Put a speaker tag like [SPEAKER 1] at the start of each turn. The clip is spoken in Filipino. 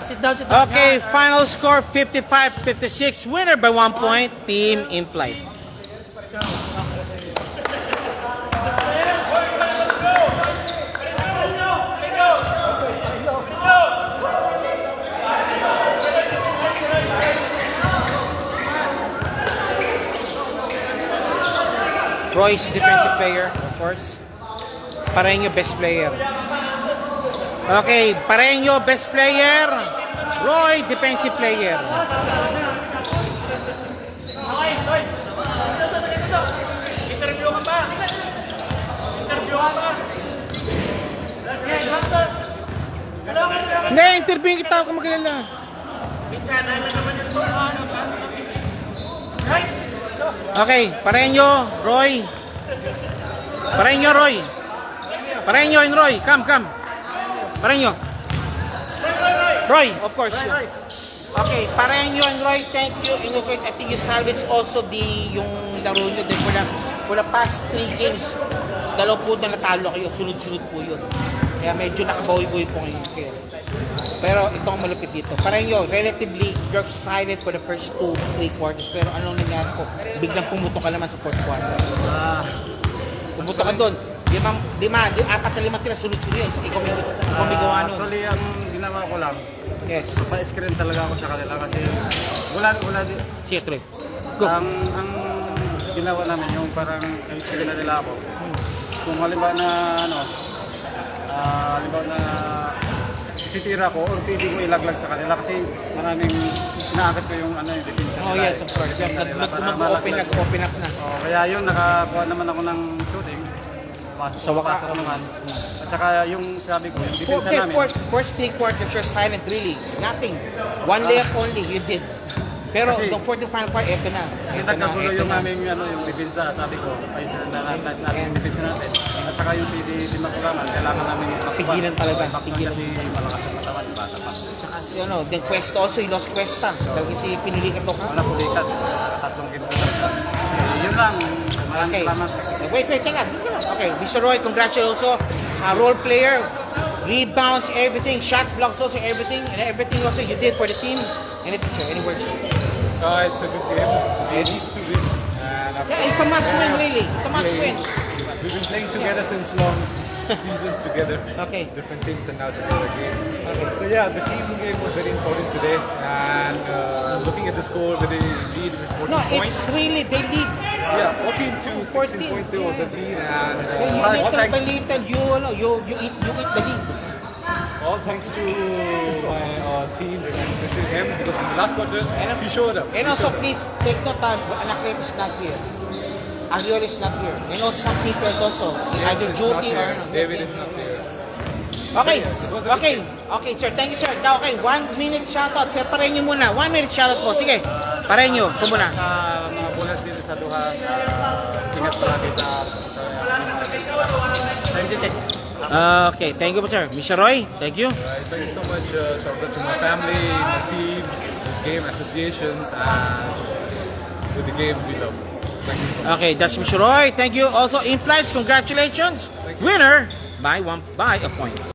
[SPEAKER 1] Sit down, sit down.
[SPEAKER 2] Okay, final score 55-56. Winner by 1 point, Team In Flight. Royce, defensive player, of course. Pareño, best player. Okay, Pareño, best player. Roy, defensive player.
[SPEAKER 1] Interview ka ba? Interview ka ba?
[SPEAKER 2] Hindi, interview kita kung magkalala. Okay, Pareño, Roy. Pareño, Roy. Pareño and Roy, come. Pareño. Roy, of course. Okay, Pareño and Roy, thank you. I think you salvage also yung laro nyo. Then for the past 3 games, dalaw po na natalo kayo. Sunod-sunod po yun. Kaya medyo nakabawi-bawi po ngayon. Okay. Pero itong malupit dito. Pareño, relatively, you're silent for the first 2-3 quarters. Pero anong nangyari po? Biglang pumutok ka naman sa 4th quarter. Pumutok ka doon. Apat na 5 tira, sunod-sunod yun. Ikaw may gawa nun.
[SPEAKER 3] Actually, ang ginawa ko lang,
[SPEAKER 2] Yes.
[SPEAKER 3] pa-screen talaga ako sa kanila kasi wala din.
[SPEAKER 2] Sige, tuloy. Go.
[SPEAKER 3] Ang ginawa namin yung parang screen na nila ako. Kung halimbawa na titira ko or pwede ko ilaglag sa kanila kasi maraming inaakit ko yung defense nila.
[SPEAKER 2] Oh yes, of course. Mag-open up na.
[SPEAKER 3] Kaya yun, nakakuha naman ako ng shooting.
[SPEAKER 2] Sa wakas
[SPEAKER 3] naman. At saka yung sabi ko, yung defense
[SPEAKER 2] Okay,
[SPEAKER 3] namin.
[SPEAKER 2] first 3 quarters, you're silent really. Nothing. 1 layup only, you did. Pero
[SPEAKER 3] Kasi-
[SPEAKER 2] the 45 part, eto na.
[SPEAKER 3] Yung nagkagulo yung aming yung defense sabi ko, ay natin defense natin. At saka yung si Makulaman, kailangan namin
[SPEAKER 2] Pigilan talaga,
[SPEAKER 3] pigilan.
[SPEAKER 2] pigilan.
[SPEAKER 3] Kasi malakas ang katawan, bata pa.
[SPEAKER 2] Tsaka si then Cuesta also, he lost Cuesta. Dahil kasi pinili ka to ka.
[SPEAKER 3] Wala pulikat, 3 kilometers. Yun lang, maraming
[SPEAKER 2] Okay.
[SPEAKER 3] salamat.
[SPEAKER 2] Wait, teka. Okay, Mr. Roy, congratulations also. Role player, rebounds, everything, shot blocks also, everything also you did for the team. Anything, sir? Any words?
[SPEAKER 4] It's a good game. We
[SPEAKER 2] Yes.
[SPEAKER 4] need to win. And of
[SPEAKER 2] Yeah, it's a must win really. It's a must win.
[SPEAKER 4] We've been playing together since long seasons together.
[SPEAKER 2] Okay.
[SPEAKER 4] Different teams and now just for a game. So yeah, the team game was very important today. And looking at the score, they lead with 14
[SPEAKER 2] No,
[SPEAKER 4] points.
[SPEAKER 2] it's really, they lead.
[SPEAKER 4] Yeah, 14 to 16
[SPEAKER 2] 14.
[SPEAKER 4] points there was a lead. And
[SPEAKER 2] Little
[SPEAKER 4] all
[SPEAKER 2] by
[SPEAKER 4] thanks,
[SPEAKER 2] little, you eat the lead.
[SPEAKER 4] all thanks to my teams and especially him because in the last quarter he showed up.
[SPEAKER 2] And also, please take note that Anaclet is not here. Aguilar is not here. And also some people also, either
[SPEAKER 4] It's not
[SPEAKER 2] duty or
[SPEAKER 4] here. David is not here.
[SPEAKER 2] Okay, sir. Thank you, sir. Now, okay, 1 minute shoutout. Sir, Pareño muna. 1 minute shoutout po. Sige, Pareño, ito muna.
[SPEAKER 3] Sa mga bowlers dito sa Duha, ingat palagi sa
[SPEAKER 2] Okay, thank you po, sir. Mr. Roy, thank you.
[SPEAKER 4] Thank you so much. Shout out to my family, my team, game associations, and to the game we love. Thank you so much.
[SPEAKER 2] Okay, that's Mr. Roy. Thank you. Also, In Flights, congratulations. Winner by a point.